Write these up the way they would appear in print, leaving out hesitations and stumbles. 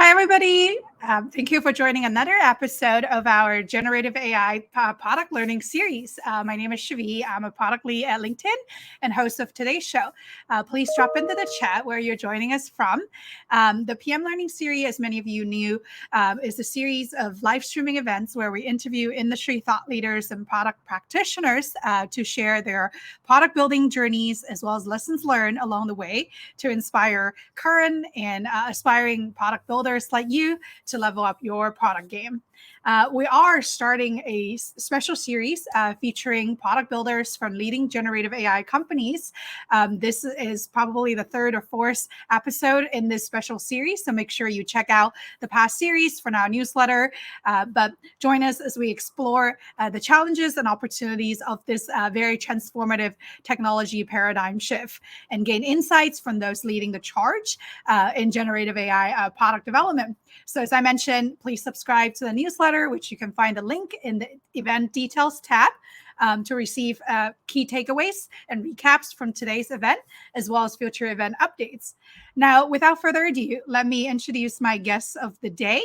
Hi, everybody. Thank you for joining another episode of our Generative AI Product Learning Series. My name is Shavi. I'm a product lead at LinkedIn and host of today's show. Please drop into the chat where you're joining us from. The PM Learning Series, as many of you knew, is a series of live streaming events where we interview industry thought leaders and product practitioners to share their product building journeys as well as lessons learned along the way to inspire current and aspiring product builders like you to level up your product game. We are starting a special series featuring product builders from leading generative AI companies. This is probably the third or fourth episode in this special series, so make sure you check out the past series from our newsletter. But join us as we explore the challenges and opportunities of this very transformative technology paradigm shift and gain insights from those leading the charge in generative AI product development. So as I mentioned, please subscribe to the newsletter, which you can find a link in the event details tab to receive key takeaways and recaps from today's event, as well as future event updates. Now, without further ado, let me introduce my guests of the day.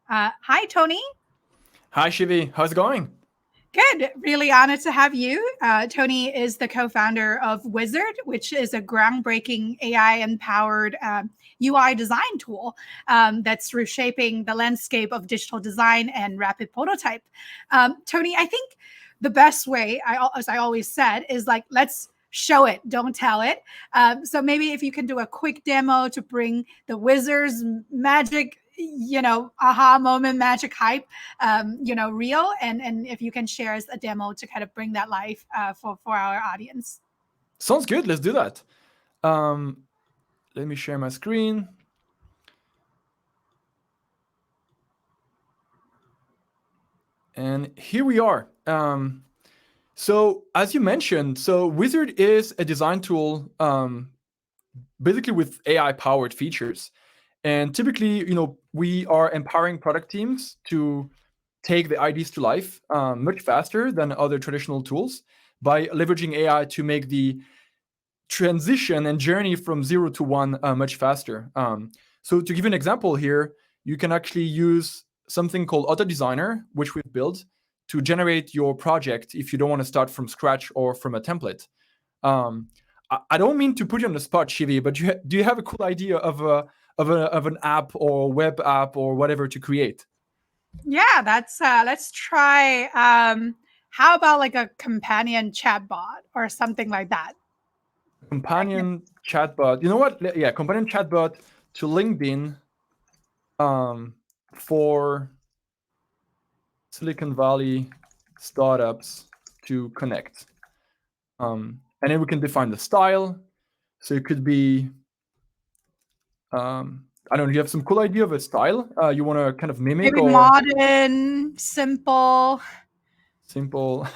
Hi, Tony. Hi, Shivi. How's it going? Good. Really honored to have you. Tony is the co-founder of Uizard, which is a groundbreaking AI-empowered UI design tool that's reshaping the landscape of digital design and rapid prototype. Tony, I think the best way, as I always said, is like, let's show it, don't tell it. So maybe if you can do a quick demo to bring the Uizard's magic, aha moment, magic hype, real. And if you can share us a demo to kind of bring that life for our audience. Sounds good. Let's do that. Let me share my screen. And here we are. So as you mentioned, Uizard is a design tool, basically with AI-powered features. And typically, we are empowering product teams to take the ideas to life much faster than other traditional tools by leveraging AI to make the transition and journey from 0 to 1 much faster. So to give you an example here, you can actually use something called Auto Designer, which we've built to generate your project if you don't want to start from scratch or from a template. I don't mean to put you on the spot, Shivi, but do you have a cool idea of an app or web app or whatever to create? Yeah, let's try. How about like a companion chatbot or something like that? Companion chatbot. You know what? Yeah, companion chatbot to LinkedIn for Silicon Valley startups to connect. And then we can define the style. So it could be, I don't know, you have some cool idea of a style you want to kind of mimic? Maybe or modern, simple. Simple.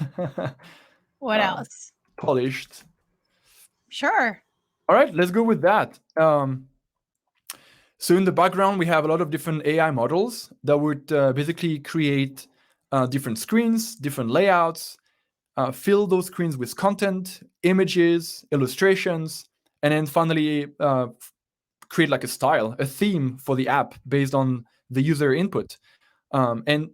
What else? Polished. Sure. All right, let's go with that. So in the background, we have a lot of different AI models that would basically create different screens, different layouts, fill those screens with content, images, illustrations, and then finally create like a style, a theme for the app based on the user input. And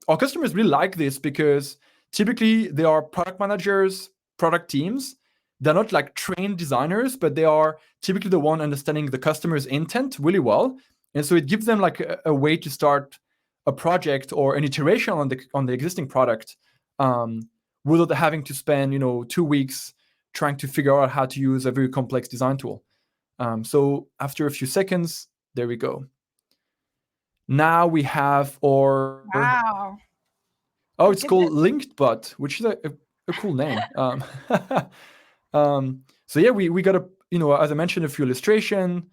our customers really like this because typically they are product managers, product teams. They're not like trained designers, but they are typically the one understanding the customer's intent really well. And so it gives them like a way to start a project or an iteration on the existing product without having to spend 2 weeks trying to figure out how to use a very complex design tool. So after a few seconds, there we go. Now we have our... Wow. Oh, it's called LinkedBot, which is a cool name. So yeah, we got as I mentioned, a few illustration,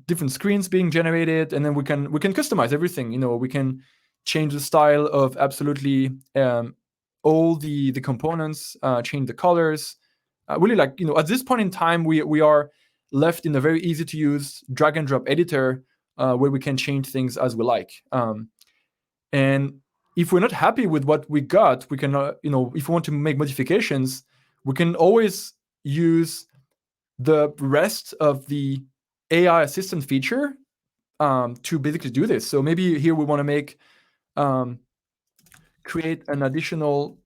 different screens being generated, and then we can customize everything. We can change the style of absolutely all the components, change the colors. Really, like at this point in time, we are left in a very easy to use drag and drop editor where we can change things as we like. And if we're not happy with what we got, we can if we want to make modifications, we can always use the rest of the AI assistant feature to basically do this. So maybe here we want to make create an additional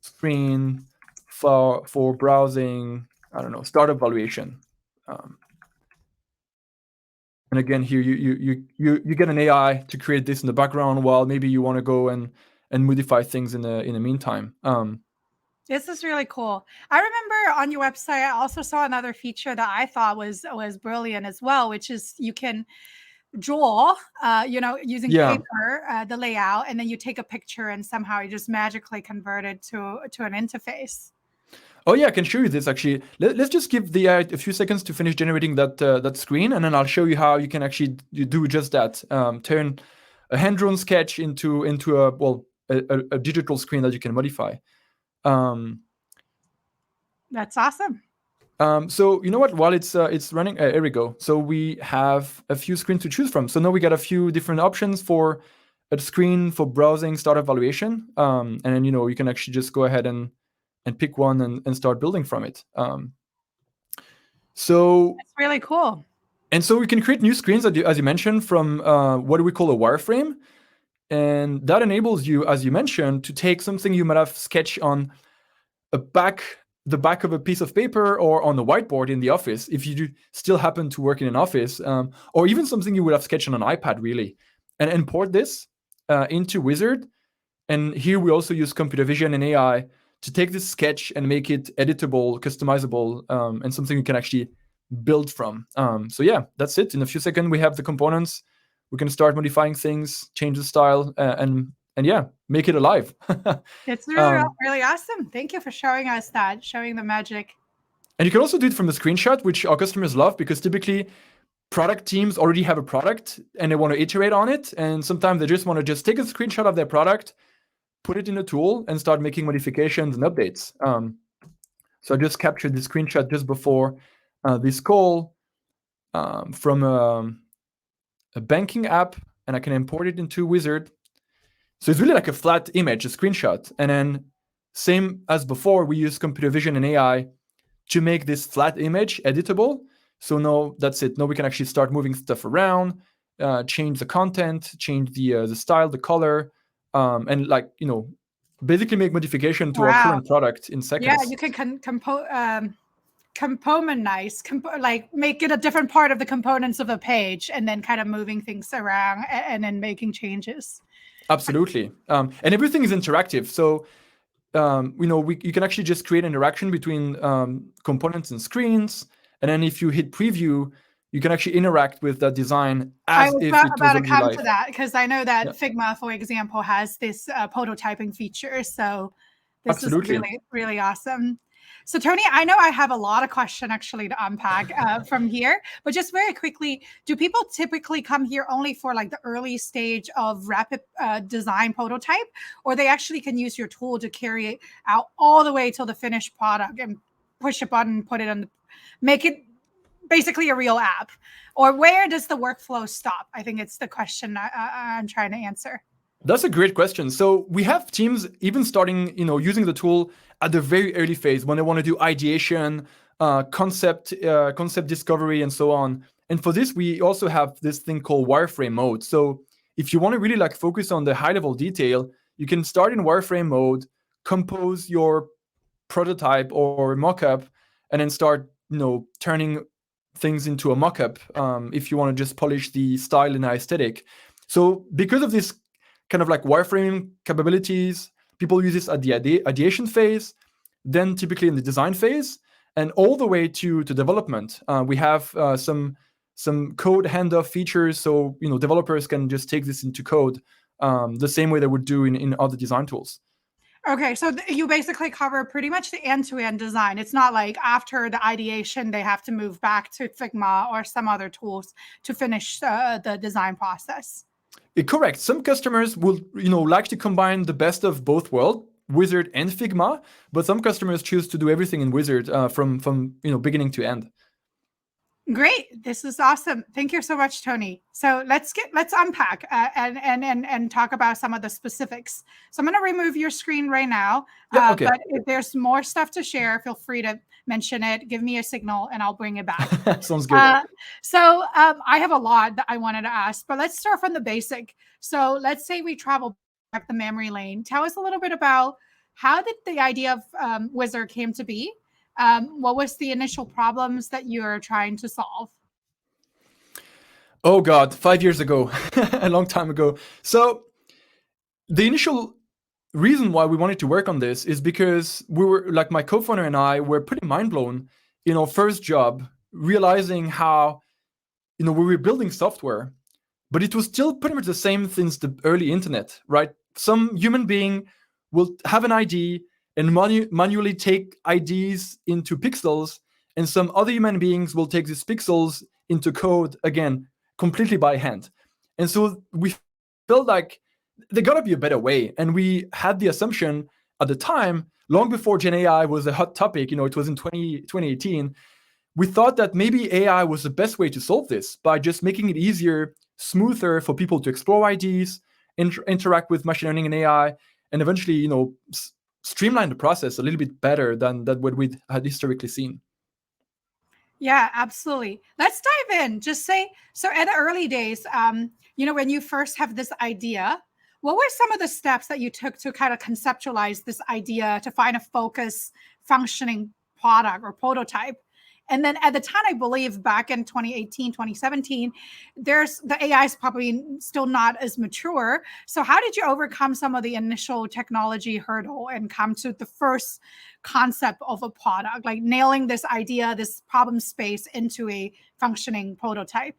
screen for browsing, I don't know, startup valuation. And again, here you get an AI to create this in the background while maybe you want to go and modify things in the meantime. This is really cool. I remember on your website, I also saw another feature that I thought was brilliant as well, which is you can draw, using paper, the layout, and then you take a picture and somehow you just magically convert it to an interface. Oh yeah, I can show you this actually. Let's just give the AI a few seconds to finish generating that screen, and then I'll show you how you can actually do just that. Turn a hand-drawn sketch into a digital screen that you can modify. That's awesome. So you know what? While it's running, here we go. So we have a few screens to choose from. So now we got a few different options for a screen for browsing startup valuation, and then you can actually just go ahead and pick one and start building from it. So it's really cool. And so we can create new screens, as you mentioned, from what do we call a wireframe. And that enables you, as you mentioned, to take something you might have sketched on the back of a piece of paper or on a whiteboard in the office, if you do still happen to work in an office, or even something you would have sketched on an iPad, really, and import this into Uizard. And here we also use computer vision and AI to take this sketch and make it editable, customizable, and something you can actually build from. So yeah, that's it. In a few seconds, we have the components. We can start modifying things, change the style, and yeah, make it alive. It's really awesome. Thank you for showing us that, showing the magic. And you can also do it from a screenshot, which our customers love, because typically product teams already have a product and they want to iterate on it. And sometimes they just want to take a screenshot of their product, put it in a tool, and start making modifications and updates. So I just captured the screenshot just before this call from a banking app, and I can import it into Uizard. So it's really like a flat image, a screenshot. And then same as before, we use computer vision and AI to make this flat image editable. So now that's it. Now we can actually start moving stuff around, change the content, change the style, the color, and basically make modification to our current product in seconds. Yeah, you can componentize, like make it a different part of the components of a page, and then kind of moving things around and then making changes. Absolutely. And everything is interactive. So, you can actually just create interaction between components and screens. And then if you hit preview, you can actually interact with that design as if it was about to come live. to that, because I know that Figma, for example, has this prototyping feature. So this is really, really awesome. So Tony, I know I have a lot of questions actually to unpack from here, but just very quickly, do people typically come here only for like the early stage of rapid design prototype, or they actually can use your tool to carry it out all the way till the finished product and push a button, put it on, make it basically a real app? Or where does the workflow stop? I think it's the question I'm trying to answer. That's a great question. So we have teams even starting, using the tool at the very early phase when they want to do ideation, concept discovery, and so on. And for this, we also have this thing called wireframe mode. So if you want to really focus on the high level detail, you can start in wireframe mode, compose your prototype or mockup, and then start, turning things into a mockup if you want to just polish the style and aesthetic. So because of this kind of wireframing capabilities, people use this at the ideation phase, then typically in the design phase, and all the way to development. We have some code handoff features, so developers can just take this into code the same way they would do in other design tools. Okay, so you basically cover pretty much the end-to-end design. It's not like after the ideation, they have to move back to Figma or some other tools to finish the design process. Correct. Some customers will, like to combine the best of both worlds, Uizard and Figma, but some customers choose to do everything in Uizard from beginning to end. Great. This is awesome. Thank you so much, Tony. So let's unpack and talk about some of the specifics. So I'm going to remove your screen right now. Yeah, okay. But if there's more stuff to share, feel free to mention it, give me a signal, and I'll bring it back. Sounds good. So I have a lot that I wanted to ask, but let's start from the basic. So let's say we travel back the memory lane. Tell us a little bit about how did the idea of Uizard came to be? What was the initial problems that you're trying to solve? Oh God, 5 years ago, a long time ago. So the initial reason why we wanted to work on this is because we were, like, my co-founder and I were pretty mind blown in our first job, realizing how, we were building software, but it was still pretty much the same since the early internet, right? Some human being will have an ID and manually take IDs into pixels, and some other human beings will take these pixels into code, again, completely by hand. And so we felt like there gotta be a better way. And we had the assumption at the time, long before Gen AI was a hot topic, it was in 2018, we thought that maybe AI was the best way to solve this by just making it easier, smoother for people to explore IDs, interact with machine learning and AI, and eventually, streamline the process a little bit better than what we had historically seen. Yeah, absolutely. Let's dive in. Just say, so at the early days, when you first have this idea, what were some of the steps that you took to kind of conceptualize this idea to find a focus, functioning product or prototype? And then at the time, I believe back in 2018, 2017, the AI is probably still not as mature. So how did you overcome some of the initial technology hurdle and come to the first concept of a product, like nailing this idea, this problem space into a functioning prototype?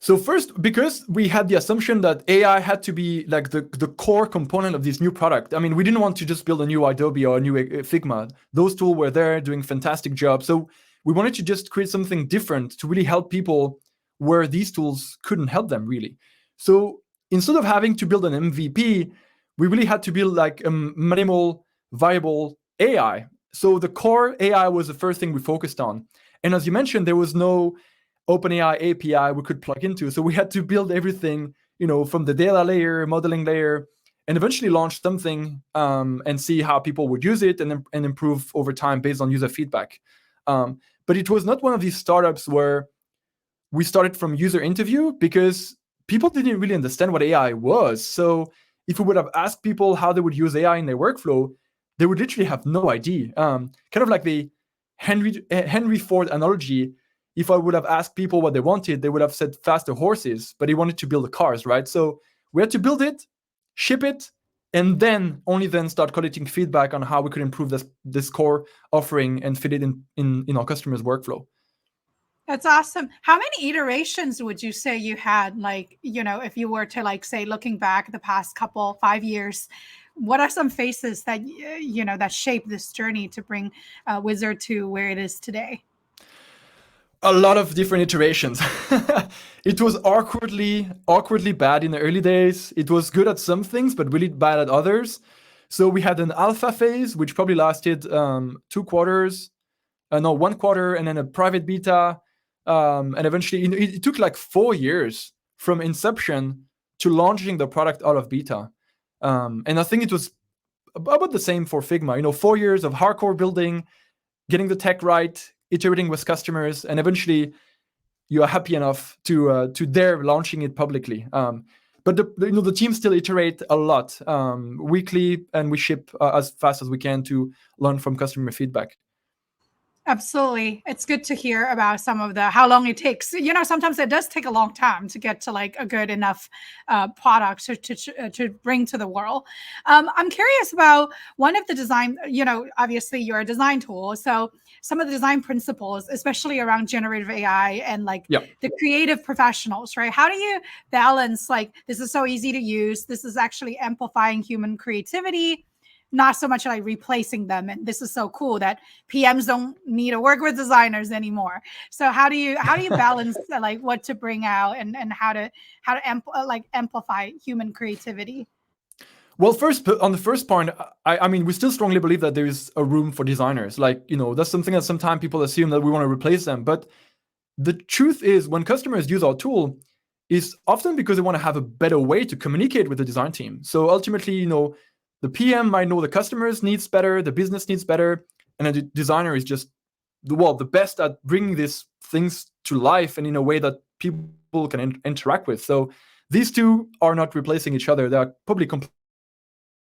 So first, because we had the assumption that AI had to be like the core component of this new product. I mean, we didn't want to just build a new Adobe or a new Figma. Those tools were there doing fantastic jobs. So we wanted to just create something different to really help people where these tools couldn't help them really. So instead of having to build an MVP, we really had to build like a minimal viable AI. So the core AI was the first thing we focused on. And as you mentioned, there was no OpenAI API we could plug into. So we had to build everything, from the data layer, modeling layer, and eventually launch something and see how people would use it and improve over time based on user feedback. But it was not one of these startups where we started from user interview because people didn't really understand what AI was. So if we would have asked people how they would use AI in their workflow, they would literally have no idea. Kind of like the Henry Ford analogy. If I would have asked people what they wanted, they would have said faster horses, but they wanted to build the cars, right? So we had to build it, ship it, and only then start collecting feedback on how we could improve this core offering and fit it in our customers' workflow. That's awesome. How many iterations would you say you had? Like, if you were to say, looking back the past 5 years, what are some phases that, that shape this journey to bring Uizard to where it is today? A lot of different iterations. It was awkwardly bad in the early days. It was good at some things, but really bad at others. So we had an alpha phase, which probably lasted 2 quarters, 1 quarter, and then a private beta. And eventually, it took like 4 years from inception to launching the product out of beta. And I think it was about the same for Figma. 4 years of hardcore building, getting the tech right, iterating with customers, and eventually you are happy enough to dare launching it publicly. But the team still iterate a lot weekly, and we ship as fast as we can to learn from customer feedback. Absolutely. It's good to hear about some of how long it takes. Sometimes it does take a long time to get to a good enough product to bring to the world. I'm curious about one of the design, obviously you're a design tool. So some of the design principles, especially around generative AI and the creative professionals, right? How do you balance this is so easy to use, this is actually amplifying human creativity, not so much like replacing them, and this is so cool that PMs don't need to work with designers anymore. So how do you balance what to bring out and how to amplify human creativity? Well, first, on the first point, I mean, we still strongly believe that there is a room for designers. That's something that sometimes people assume that we want to replace them. But the truth is, when customers use our tool, is often because they want to have a better way to communicate with the design team. So ultimately, the PM might know the customer's needs better, the business needs better. and a designer is just the best at bringing these things to life and in a way that people can interact with. So these two are not replacing each other. They are probably complementary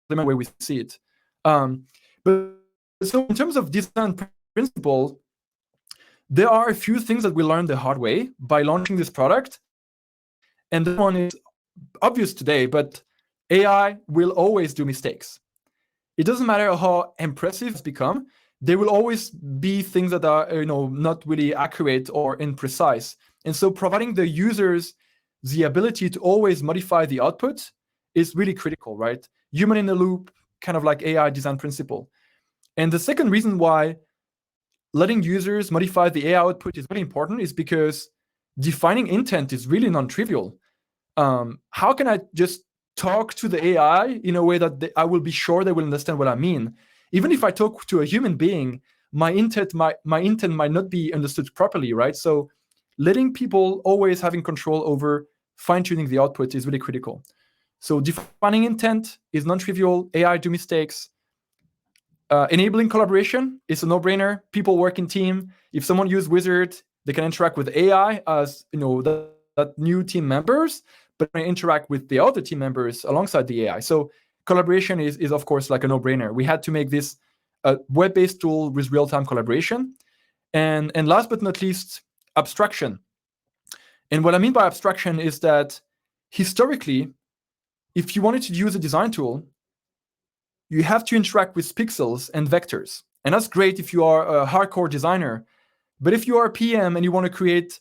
the way we see it. But so in terms of design principle, there are a few things that we learned the hard way by launching this product. And this one is obvious today, but AI will always do mistakes. It doesn't matter how impressive it's become. There will always be things that are not really accurate or imprecise. And so providing the users the ability to always modify the output is really critical, right? Human in the loop, kind of like AI design principle. And the second reason why letting users modify the AI output is really important is because defining intent is really non-trivial. How can I just talk to the AI in a way that I will be sure they will understand what I mean? Even if I talk to a human being, my intent might not be understood properly, right? So letting people always having control over fine-tuning the output is really critical. So defining intent is non-trivial. AI do mistakes. Enabling collaboration is a no-brainer. People work in team. If someone uses Uizard, they can interact with AI as that new team members, but they interact with the other team members alongside the AI. So collaboration is of course like a no-brainer. We had to make this a web-based tool with real-time collaboration. And last but not least, abstraction. And what I mean by abstraction is that historically, if you wanted to use a design tool, you have to interact with pixels and vectors. And that's great if you are a hardcore designer. But if you are a PM and you want to create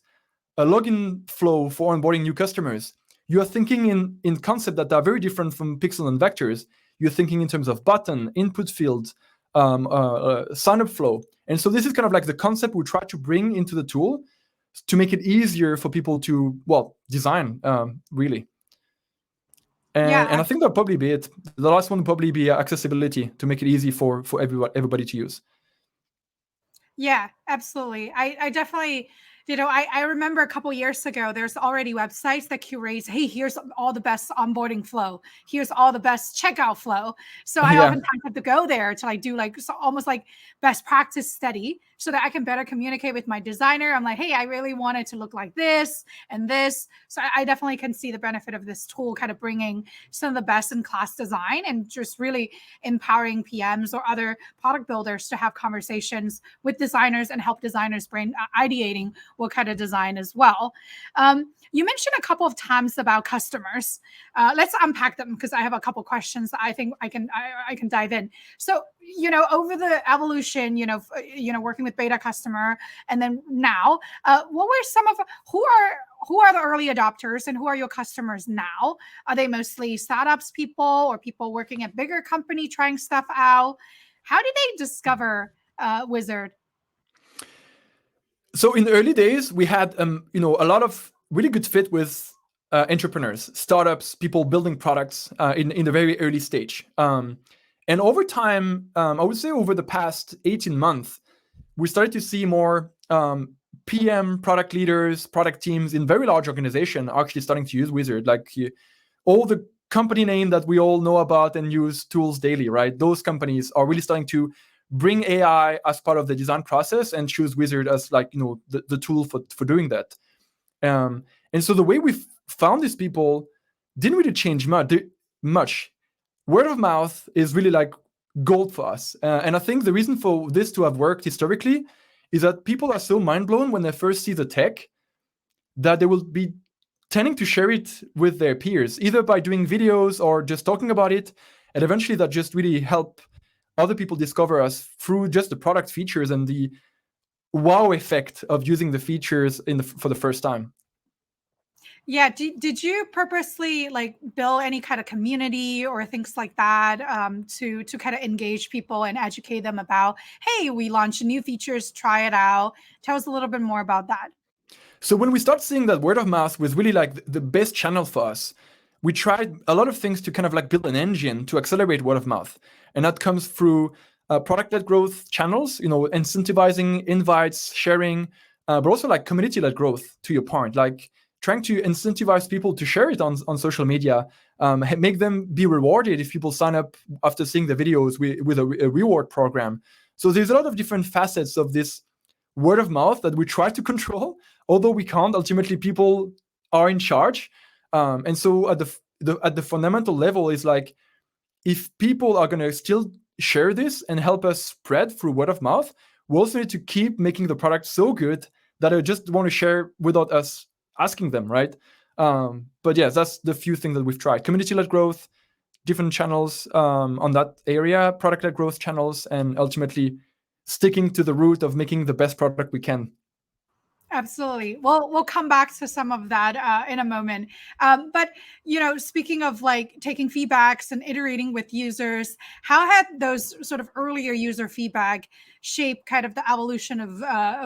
a login flow for onboarding new customers, you are thinking in concepts that are very different from pixel and vectors. You're thinking in terms of button, input fields, sign-up flow. And so this is kind of like the concept we try to bring into the tool to make it easier for people to, design, really. And I think that'll probably be it. The last one will probably be accessibility, to make it easy for everybody to use. Yeah, absolutely. I definitely, I remember a couple years ago, there's already websites that curate, hey, here's all the best onboarding flow. Here's all the best checkout flow. So I oftentimes have to go there to do almost like best practice study so that I can better communicate with my designer. I'm like, hey, I really want it to look like this and this. So I definitely can see the benefit of this tool kind of bringing some of the best in class design and just really empowering PMs or other product builders to have conversations with designers and help designers brain ideating what kind of design as well. You mentioned a couple of times about customers. Let's unpack them because I have a couple questions that I think I can dive in. So, over the evolution, working with beta customer and then now, what were some of who are the early adopters and who are your customers now? Are they mostly startups people or people working at bigger company trying stuff out? How did they discover Uizard? So in the early days, we had a lot of really good fit with entrepreneurs, startups, people building products in the very early stage. And over time, I would say over the past 18 months, we started to see more PM, product leaders, product teams in very large organizations actually starting to use Uizard. Like all the company name that we all know about and use tools daily, right? Those companies are really starting to bring AI as part of the design process and choose Uizard as the tool for doing that. And so the way we found these people didn't really change much. Word of mouth is really like gold for us. And I think the reason for this to have worked historically is that people are so mind blown when they first see the tech that they will be tending to share it with their peers, either by doing videos or just talking about it. And eventually that just really help other people discover us through just the product features and the wow effect of using the features for the first time. Yeah. Did you purposely build any kind of community or things like that to kind of engage people and educate them about, hey, we launched new features, try it out. Tell us a little bit more about that. So when we start seeing that word of mouth was really the best channel for us, we tried a lot of things to kind of build an engine to accelerate word of mouth. And that comes through product-led growth channels, incentivizing invites, sharing, but also community-led growth, to your point, trying to incentivize people to share it on social media, make them be rewarded if people sign up after seeing the videos with a reward program. So there's a lot of different facets of this word of mouth that we try to control, although we can't. Ultimately, people are in charge. And so at the fundamental level is like, if people are going to still share this and help us spread through word of mouth, we also need to keep making the product so good that I just want to share without us asking them, right? But yes, that's the few things that we've tried. Community-led growth, different channels on that area, product-led growth channels, and ultimately sticking to the root of making the best product we can. Absolutely. Well, we'll come back to some of that in a moment. But speaking of like taking feedbacks and iterating with users, how had those sort of earlier user feedback shape kind of the evolution of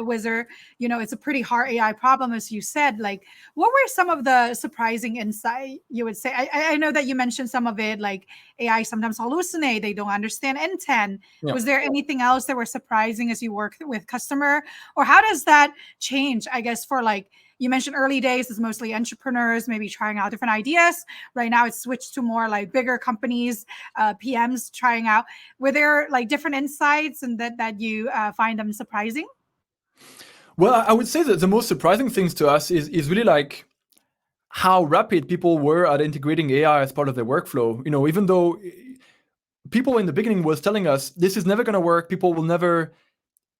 Uizard? It's a pretty hard AI problem, as you said. Like, what were some of the surprising insight you would say? I know that you mentioned some of it, like AI sometimes hallucinate, they don't understand intent. Yeah. Was there anything else that were surprising as you worked with customer, or how does that change, I guess, for like you mentioned early days is mostly entrepreneurs maybe trying out different ideas. Right now it's switched to more like bigger companies, PMs trying out. Were there like different insights and that you find them surprising? Well, I would say that the most surprising things to us is really like how rapid people were at integrating AI as part of their workflow. Even though people in the beginning was telling us this is never going to work, people will never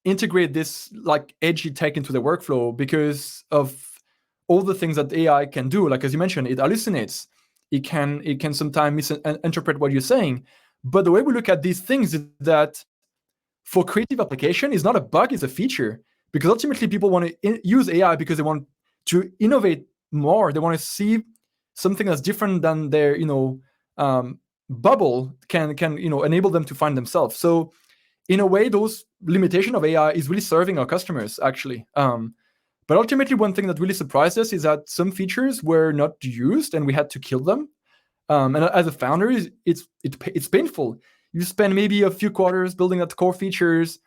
integrate this like edgy tech into the workflow because of all the things that AI can do. Like, as you mentioned, it hallucinates. It can sometimes misinterpret what you're saying. But the way we look at these things is that for creative application, it's not a bug, it's a feature. Because ultimately people want to use AI because they want to innovate more. They want to see something that's different than their, bubble can enable them to find themselves. So in a way, those limitation of AI is really serving our customers, actually. But ultimately, one thing that really surprised us is that some features were not used and we had to kill them. And as a founder, it's painful. You spend maybe a few quarters building out the core features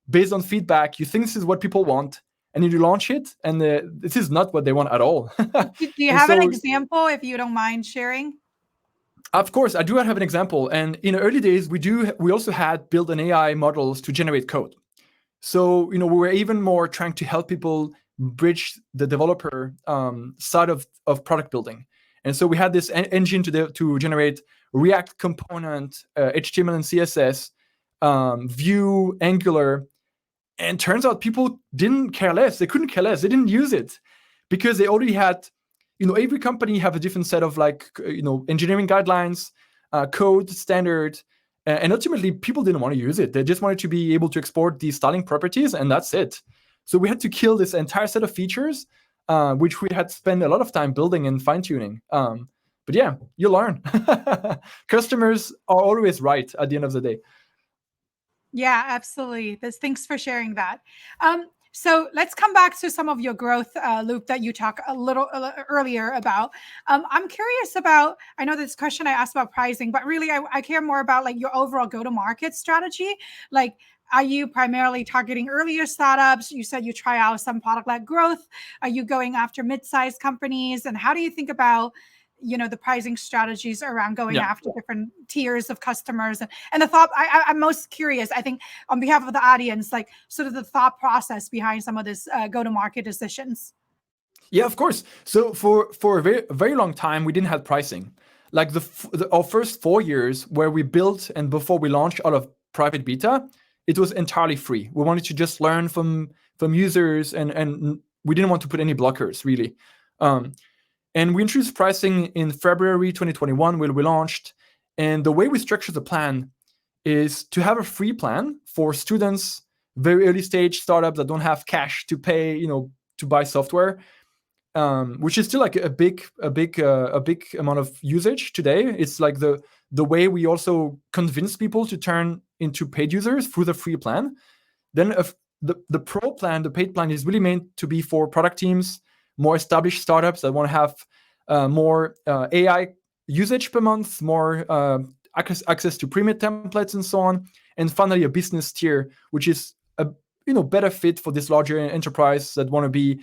based on feedback. You think this is what people want, and then you launch it, and this is not what they want at all. Do you have an example, if you don't mind sharing? Of course, I do have an example. And in the early days, we also had built an AI models to generate code. So we were even more trying to help people bridge the developer side of product building. And so we had this engine to generate React component, HTML and CSS, Vue, Angular. And turns out people didn't care less. They couldn't care less. They didn't use it because they already had, every company have a different set of engineering guidelines, code standard. And ultimately, people didn't want to use it. They just wanted to be able to export these styling properties, and that's it. So we had to kill this entire set of features, which we had spent a lot of time building and fine-tuning. But yeah, you learn. Customers are always right at the end of the day. Yeah, absolutely. Thanks for sharing that. So let's come back to some of your growth loop that you talked a little earlier about. I'm curious about, I know this question I asked about pricing, but really I care more about like your overall go-to-market strategy. Like, are you primarily targeting earlier startups? You said you try out some product-led growth. Are you going after mid-sized companies? And how do you think about the pricing strategies around going after different tiers of customers and the thought? I'm most curious, I think, on behalf of the audience, like sort of the thought process behind some of this go-to-market decisions. Yeah, of course. So for a very, very long time, we didn't have pricing. Like our first 4 years where we built and before we launched out of private beta, it was entirely free. We wanted to just learn from users and we didn't want to put any blockers, really. And we introduced pricing in February 2021 when we launched. And the way we structure the plan is to have a free plan for students, very early stage startups that don't have cash to pay, to buy software, which is still like a big amount of usage today. It's like the way we also convince people to turn into paid users through the free plan. Then the pro plan, the paid plan, is really meant to be for product teams, more established startups that want to have more AI usage per month, more access to premium templates and so on. And finally, a business tier, which is a better fit for this larger enterprise that want to be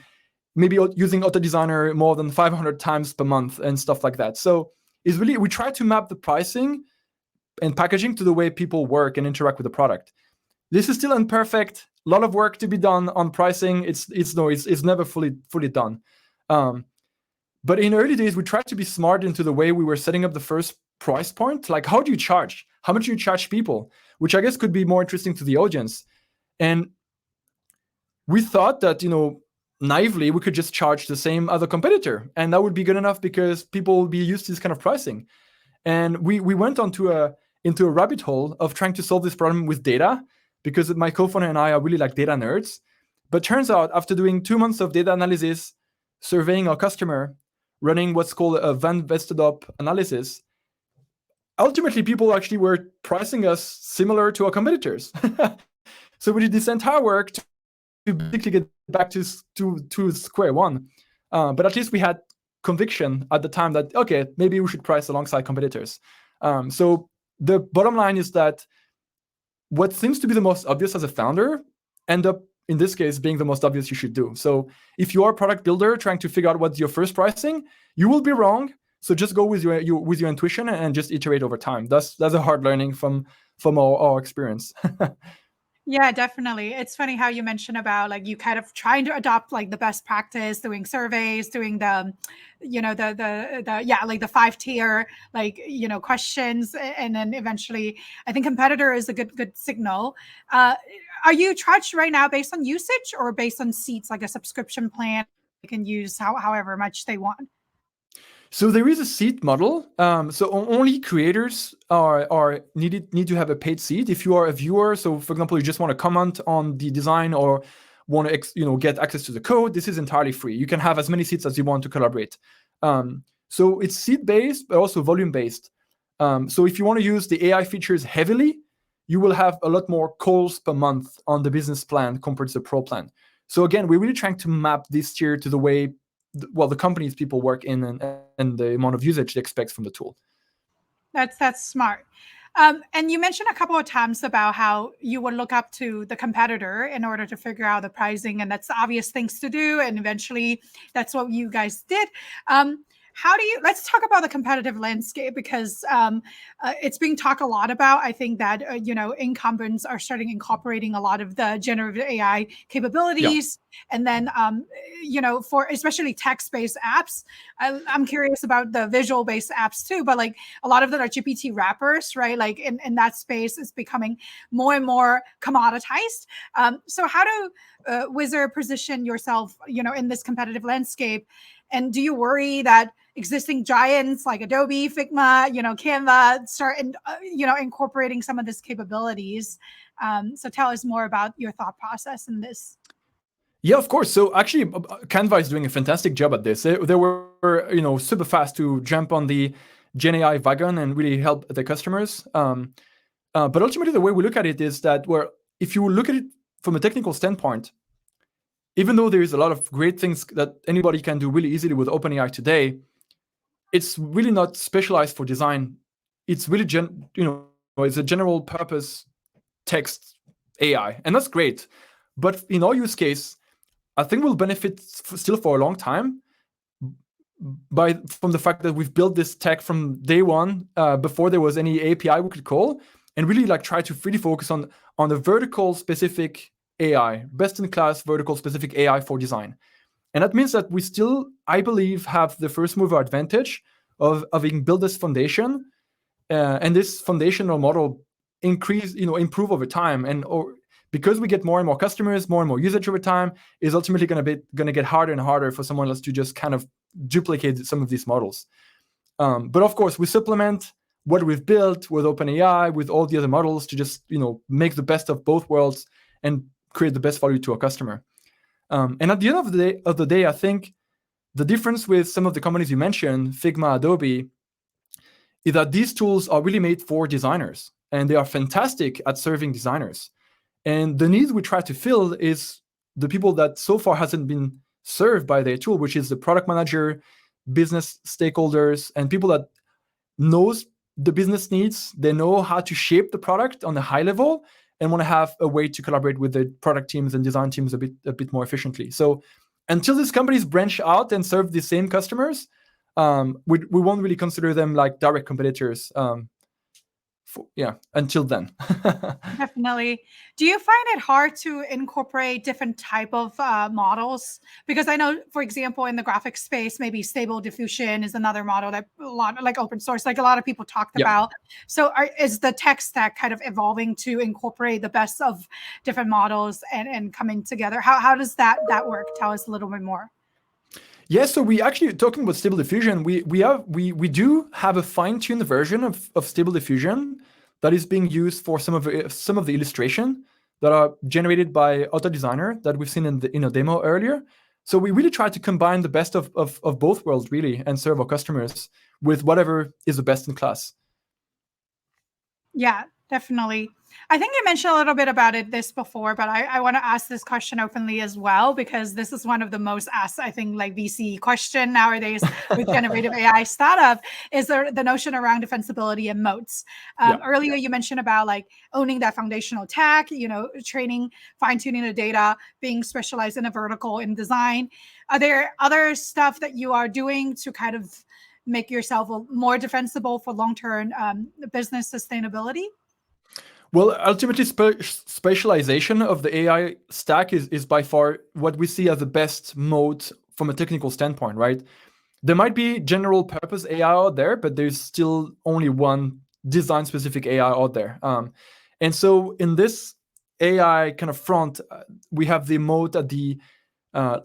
maybe using Auto Designer more than 500 times per month and stuff like that. So it's really, we try to map the pricing and packaging to the way people work and interact with the product. This is still imperfect. A lot of work to be done on pricing. It's never fully done. But in early days, we tried to be smart into the way we were setting up the first price point. Like, how do you charge? How much do you charge people? Which I guess could be more interesting to the audience. And we thought that, naively, we could just charge the same other competitor, and that would be good enough because people will be used to this kind of pricing. And we went into a rabbit hole of trying to solve this problem with data, because my co-founder and I are really like data nerds. But turns out, after doing 2 months of data analysis, surveying our customer, running what's called a Van Westerdorp analysis, ultimately people actually were pricing us similar to our competitors. So we did this entire work to basically get back to square one. But at least we had conviction at the time that, okay, maybe we should price alongside competitors. So the bottom line is that what seems to be the most obvious as a founder end up, in this case, being the most obvious you should do. So if you are a product builder trying to figure out what's your first pricing, you will be wrong. So just go with your intuition and just iterate over time. That's a hard learning from our experience. Yeah, definitely. It's funny how you mentioned about like you kind of trying to adopt like the best practice, doing surveys, doing the, like the 5-tier, like, questions. And then eventually I think competitor is a good signal. Are you charged right now based on usage or based on seats, like a subscription plan they can use however much they want? So there is a seat model. So only creators need to have a paid seat. If you are a viewer, so for example, you just want to comment on the design or want to get access to the code, this is entirely free. You can have as many seats as you want to collaborate. So it's seat based, but also volume based. So if you want to use the AI features heavily, you will have a lot more calls per month on the business plan compared to the pro plan. So again, we're really trying to map this tier to the way the companies people work in and the amount of usage they expect from the tool. That's smart. And you mentioned a couple of times about how you would look up to the competitor in order to figure out the pricing, and that's obvious things to do. And eventually, that's what you guys did. Let's talk about the competitive landscape, because it's being talked a lot about. I think that, incumbents are starting incorporating a lot of the generative AI capabilities. Yeah. And then, for especially text-based apps, I'm curious about the visual-based apps too, but like a lot of them are GPT wrappers, right? Like in that space, it's becoming more and more commoditized. So how do Uizard position yourself, in this competitive landscape? And do you worry that existing giants like Adobe, Figma, Canva start, incorporating some of these capabilities? So tell us more about your thought process in this. Yeah, of course. So actually, Canva is doing a fantastic job at this. They were, super fast to jump on the Gen AI wagon and really help their customers. But ultimately, the way we look at it is that if you look at it from a technical standpoint, even though there is a lot of great things that anybody can do really easily with OpenAI today, it's really not specialized for design. It's really it's a general purpose text AI, and that's great. But in our use case, I think we'll benefit still for a long time from the fact that we've built this tech from day one, before there was any API we could call, and really like try to really focus on the vertical specific AI, best-in-class vertical specific AI for design. And that means that we still, I believe, have the first mover advantage of having built this foundation, and this foundational model improve over time. Because we get more and more customers, more and more usage over time, is ultimately going to get harder and harder for someone else to just kind of duplicate some of these models. But of course, we supplement what we've built with OpenAI, with all the other models, to just make the best of both worlds and create the best value to our customer. And at the end of the day, I think the difference with some of the companies you mentioned, Figma, Adobe, is that these tools are really made for designers, and they are fantastic at serving designers. And the needs we try to fill is the people that so far hasn't been served by their tool, which is the product manager, business stakeholders, and people that knows the business needs. They know how to shape the product on a high level and want to have a way to collaborate with the product teams and design teams a bit more efficiently. So until these companies branch out and serve the same customers, we won't really consider them like direct competitors. until then. Definitely. Do you find it hard to incorporate different type of models? Because I know, for example, in the graphic space, maybe Stable Diffusion is another model that a lot, like open source, like a lot of people talked about. So is the tech stack kind of evolving to incorporate the best of different models and coming together? How does that work? Tell us a little bit more. Yeah, so we actually, talking about Stable Diffusion, we do have a fine-tuned version of Stable Diffusion that is being used for some of the illustration that are generated by Auto Designer that we've seen in a demo earlier. So we really try to combine the best of both worlds, really, and serve our customers with whatever is the best in class. Yeah, definitely. I think you mentioned a little bit about this before, but I want to ask this question openly as well, because this is one of the most asked, I think, like VC question nowadays with generative AI startup, is the notion around defensibility and moats. Earlier, you mentioned about like owning that foundational tech, training, fine tuning the data, being specialized in a vertical in design. Are there other stuff that you are doing to kind of make yourself more defensible for long-term business sustainability? Well, ultimately, specialization of the AI stack is by far what we see as the best mode from a technical standpoint, right? There might be general purpose AI out there, but there's still only one design-specific AI out there. And so in this AI kind of front, we have the mode at the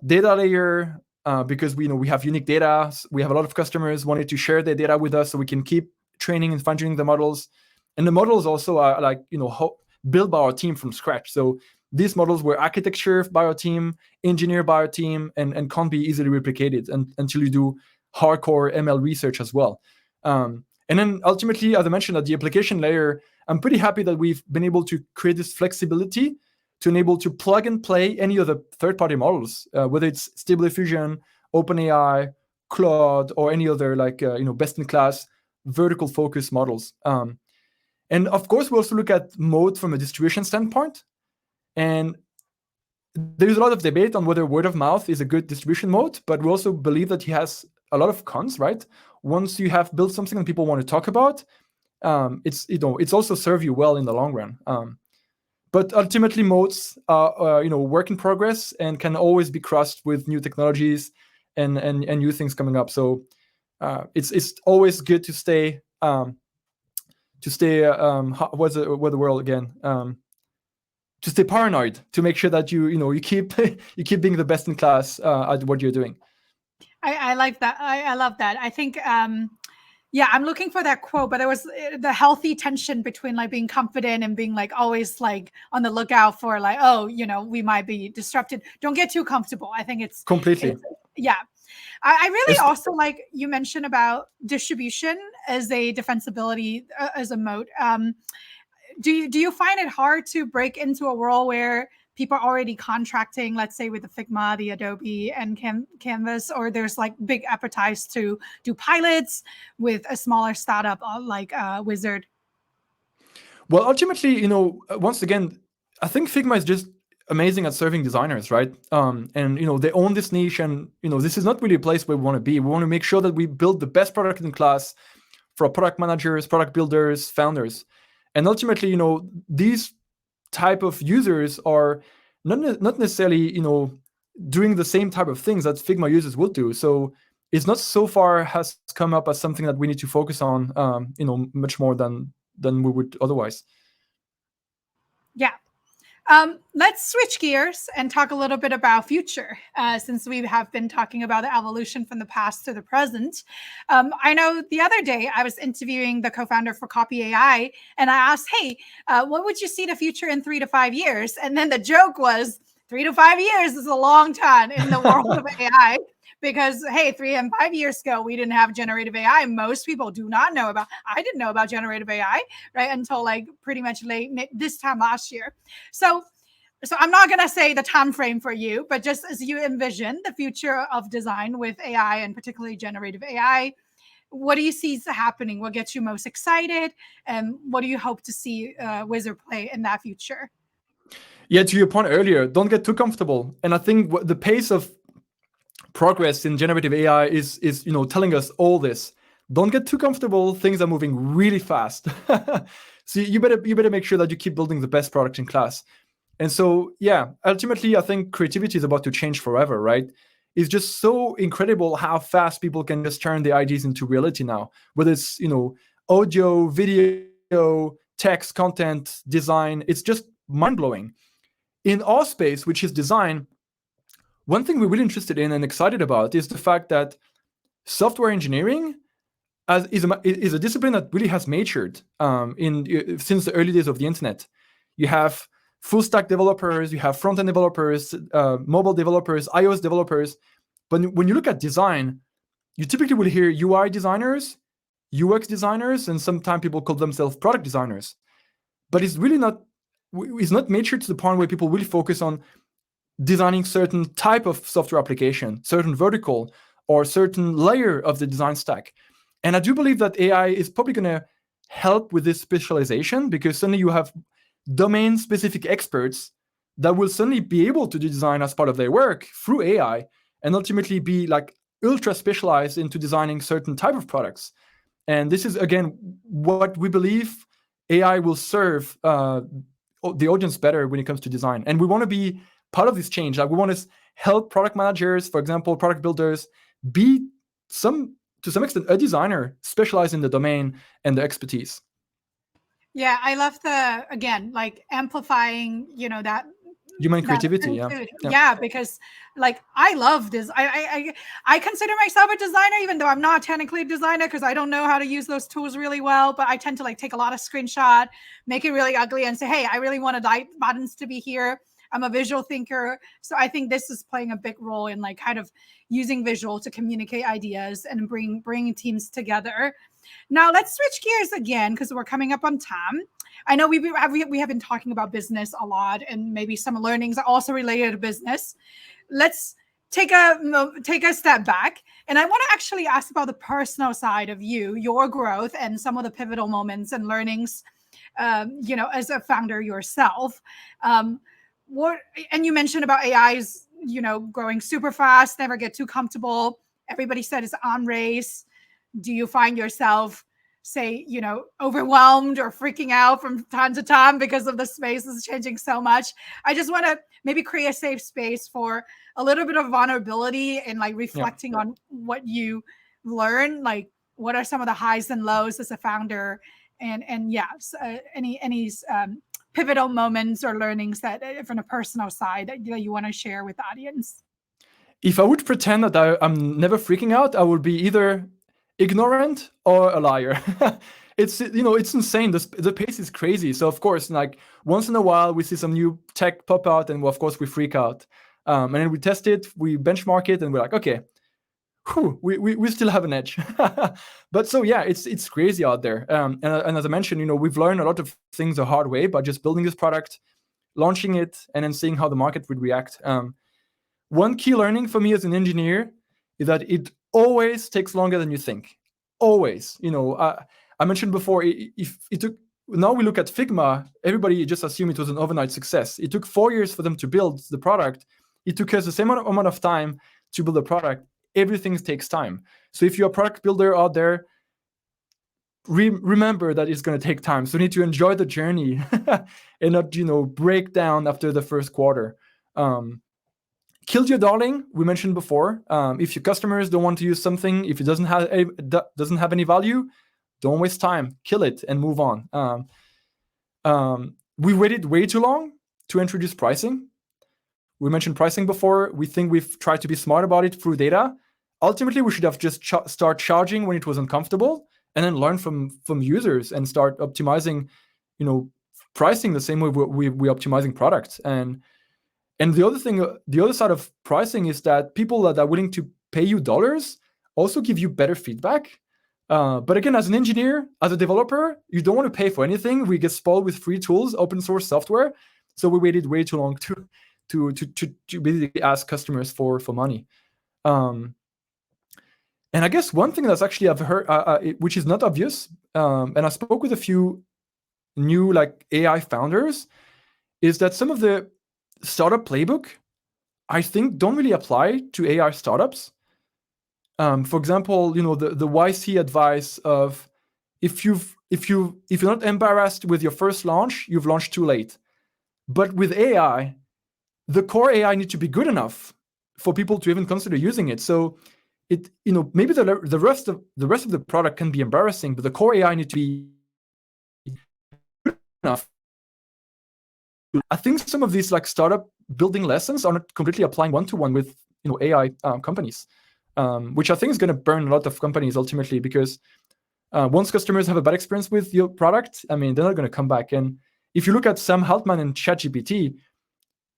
data layer, because we have unique data. We have a lot of customers wanting to share their data with us so we can keep training and fine-tuning the models. And the models also are like, built by our team from scratch. So these models were architectured by our team, engineered by our team, and can't be easily replicated until you do hardcore ML research as well. And then ultimately, as I mentioned, at the application layer, I'm pretty happy that we've been able to create this flexibility to enable to plug and play any of the third-party models, whether it's Stable Diffusion, OpenAI, Claude, or any other best-in-class vertical focus models. And of course, we also look at mode from a distribution standpoint. And there's a lot of debate on whether word of mouth is a good distribution mode, but we also believe that he has a lot of cons, right? Once you have built something that people want to talk about, it's also serve you well in the long run. But ultimately, modes are work in progress and can always be crossed with new technologies and new things coming up. So it's always good to stay. What's the word again? To stay paranoid, to make sure that you keep being the best in class at what you're doing. I like that. I love that. I think I'm looking for that quote, but there was the healthy tension between like being confident and being like always like on the lookout for like, we might be disrupted. Don't get too comfortable. I think it's completely. I really also like you mentioned about distribution as a defensibility, as a moat. Do you find it hard to break into a world where people are already contracting, let's say with the Figma, the Adobe, and Canvas, or there's like big appetite to do pilots with a smaller startup like Uizard? Well, ultimately, once again, I think Figma is just amazing at serving designers, right? And they own this niche, and this is not really a place where we want to be. We want to make sure that we build the best product in class for product managers, product builders, founders, and ultimately, these type of users are not necessarily doing the same type of things that Figma users will do. So it's not so far has come up as something that we need to focus on, much more than we would otherwise. Yeah. Let's switch gears and talk a little bit about future, since we have been talking about the evolution from the past to the present. I know the other day I was interviewing the co-founder for Copy AI, and I asked, hey, what would you see the future in 3 to 5 years? And then the joke was 3 to 5 years is a long time in the world of AI. Because, hey, 3 and 5 years ago, we didn't have generative AI. Most people do not know about, I didn't know about generative AI, right? Until like pretty much late this time last year. So I'm not going to say the time frame for you, but just as you envision the future of design with AI and particularly generative AI, what do you see is happening? What gets you most excited? And what do you hope to see Uizard play in that future? Yeah, to your point earlier, don't get too comfortable. And I think the pace of progress in generative AI is telling us all this. Don't get too comfortable. Things are moving really fast. So you better make sure that you keep building the best product in class. And so, yeah, ultimately, I think creativity is about to change forever, right? It's just so incredible how fast people can just turn the ideas into reality now. Whether it's, audio, video, text, content, design, it's just mind-blowing. In our space, which is design, one thing we're really interested in and excited about is the fact that software engineering is a discipline that really has matured since the early days of the internet. You have full stack developers, you have front end developers, mobile developers, iOS developers. But when you look at design, you typically will hear UI designers, UX designers, and sometimes people call themselves product designers. But it's really not matured to the point where people really focus on designing certain type of software application, certain vertical, or certain layer of the design stack. And I do believe that AI is probably going to help with this specialization, because suddenly you have domain-specific experts that will suddenly be able to do design as part of their work through AI, and ultimately be like ultra specialized into designing certain type of products. And this is, again, what we believe AI will serve the audience better when it comes to design. And we want to be part of this change. Like, we want to help product managers, for example, product builders, be to some extent a designer specialized in the domain and the expertise. Yeah, I love again, like amplifying, that human creativity. Yeah, because like I love this. I consider myself a designer, even though I'm not technically a designer, because I don't know how to use those tools really well. But I tend to like take a lot of screenshot, make it really ugly, and say, hey, I really want the buttons to be here. I'm a visual thinker, so I think this is playing a big role in like kind of using visual to communicate ideas and bring teams together. Now let's switch gears again, because we're coming up on time. I know we have been talking about business a lot, and maybe some learnings are also related to business. Let's take a step back, and I want to actually ask about the personal side of your growth, and some of the pivotal moments and learnings, as a founder yourself. And you mentioned about AI's, growing super fast, never get too comfortable. Everybody said it's on race. Do you find yourself, say, overwhelmed or freaking out from time to time because of the space is changing so much? I just want to maybe create a safe space for a little bit of vulnerability and like reflecting on what you learn. Like, what are some of the highs and lows as a founder? And any pivotal moments or learnings that from a personal side that you want to share with the audience? If I would pretend that I'm never freaking out, I would be either ignorant or a liar. It's insane. The pace is crazy. So of course, like once in a while we see some new tech pop out, and of course we freak out. And then we test it, we benchmark it, and we're like, okay, we still have an edge. But so yeah, it's crazy out there. And as I mentioned, we've learned a lot of things the hard way by just building this product, launching it, and then seeing how the market would react. One key learning for me as an engineer is that it always takes longer than you think. Always. I mentioned before, if it took, now we look at Figma, everybody just assumed it was an overnight success. It took 4 years for them to build the product. It took us the same amount of time to build a product. Everything takes time. So if you're a product builder out there, remember that it's going to take time. So you need to enjoy the journey and not, break down after the first quarter. Kill your darling, we mentioned before. If your customers don't want to use something, if it doesn't have any value, don't waste time. Kill it and move on. We waited way too long to introduce pricing. We mentioned pricing before. We think we've tried to be smart about it through data. Ultimately, we should have just start charging when it was uncomfortable, and then learn from users and start optimizing, pricing the same way we're optimizing products. And the other side of pricing is that people that are willing to pay you dollars also give you better feedback. But again, as an engineer, as a developer, you don't want to pay for anything. We get spoiled with free tools, open source software. So we waited way too long to basically ask customers for money. And I guess one thing that's actually I've heard, which is not obvious, and I spoke with a few new like AI founders, is that some of the startup playbook, I think, don't really apply to AI startups. For example, the YC advice of, if you've if you're not embarrassed with your first launch, you've launched too late. But with AI, the core AI needs to be good enough for people to even consider using it. So maybe the rest of the product can be embarrassing, but the core AI needs to be good enough. I think some of these like startup building lessons are not completely applying one-to-one with AI companies, which I think is going to burn a lot of companies ultimately, because once customers have a bad experience with your product, I mean, they're not going to come back. And if you look at Sam Altman and ChatGPT,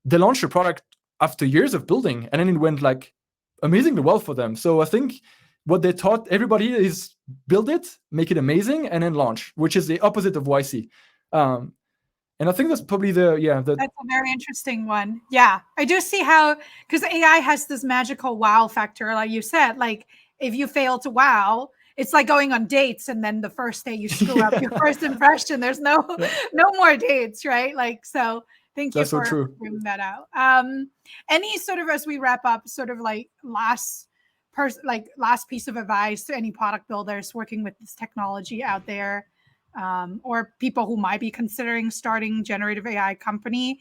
they launched a product after years of building, and then it went like amazingly well for them. So I think what they taught everybody is build it, make it amazing, and then launch, which is the opposite of YC. And I think that's probably that's a very interesting one. Yeah, I do see how, because AI has this magical wow factor, like you said. Like if you fail to wow, it's like going on dates, and then the first day you screw up your first impression. There's no more dates, right? Like, so thank you for bringing that out. Any sort of, as we wrap up, sort of like last piece of advice to any product builders working with this technology out there, or people who might be considering starting generative AI company,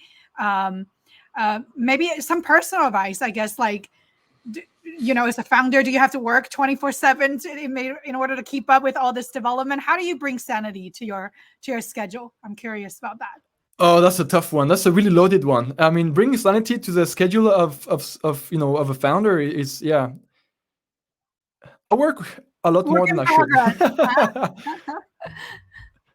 maybe some personal advice, I guess, like, as a founder, do you have to work 24/7 in order to keep up with all this development? How do you bring sanity to your schedule? I'm curious about that. Oh, that's a tough one. That's a really loaded one. I mean, bringing sanity to the schedule of a founder is, I work a lot more than I should.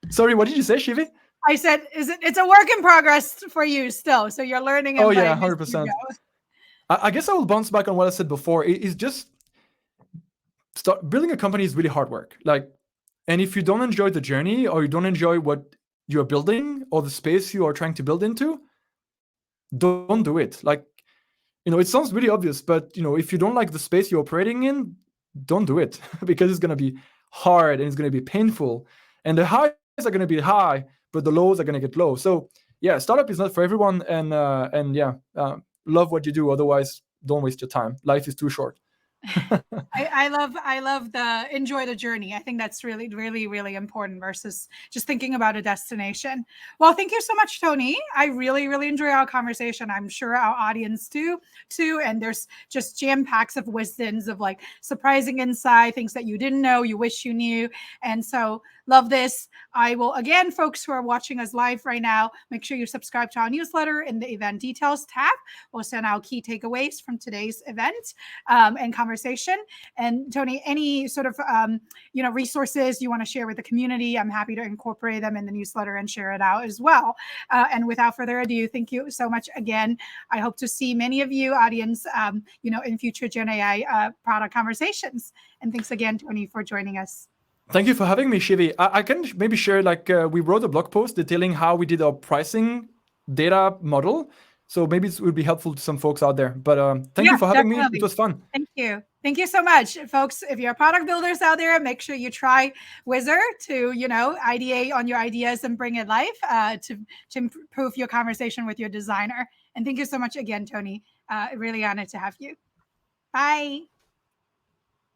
Sorry, what did you say, Shivi? I said, it's a work in progress for you still. So you're learning. Oh yeah, 100%. I guess I will bounce back on what I said before. It's just building a company is really hard work. And if you don't enjoy the journey, or you don't enjoy what you're building or the space you are trying to build into, don't do it. It sounds really obvious, but if you don't like the space you're operating in, don't do it, because it's going to be hard and it's going to be painful, and the highs are going to be high, but the lows are going to get low. So yeah, startup is not for everyone, and love what you do. Otherwise, don't waste your time. Life is too short. I love the enjoy the journey. I think that's really, really, really important versus just thinking about a destination. Well, thank you so much, Tony. I really, really enjoy our conversation. I'm sure our audience too. And there's just jam packs of wisdoms, of like surprising insight, things that you didn't know, you wish you knew. And so love this. I will, again, folks who are watching us live right now, make sure you subscribe to our newsletter in the event details tab. We'll send out key takeaways from today's event and conversation. And Tony, any sort of resources you want to share with the community, I'm happy to incorporate them in the newsletter and share it out as well. And without further ado, thank you so much again. I hope to see many of you, audience, in future Gen AI product conversations. And thanks again, Tony, for joining us. Thank you for having me, Shivi. I can maybe share, we wrote a blog post detailing how we did our pricing data model. So maybe it would be helpful to some folks out there. But thank you for having me. It was fun. Thank you. Thank you so much, folks. If you're product builders out there, make sure you try Uizard to, ideate on your ideas and bring it life to improve your conversation with your designer. And thank you so much again, Tony. Really honored to have you. Bye.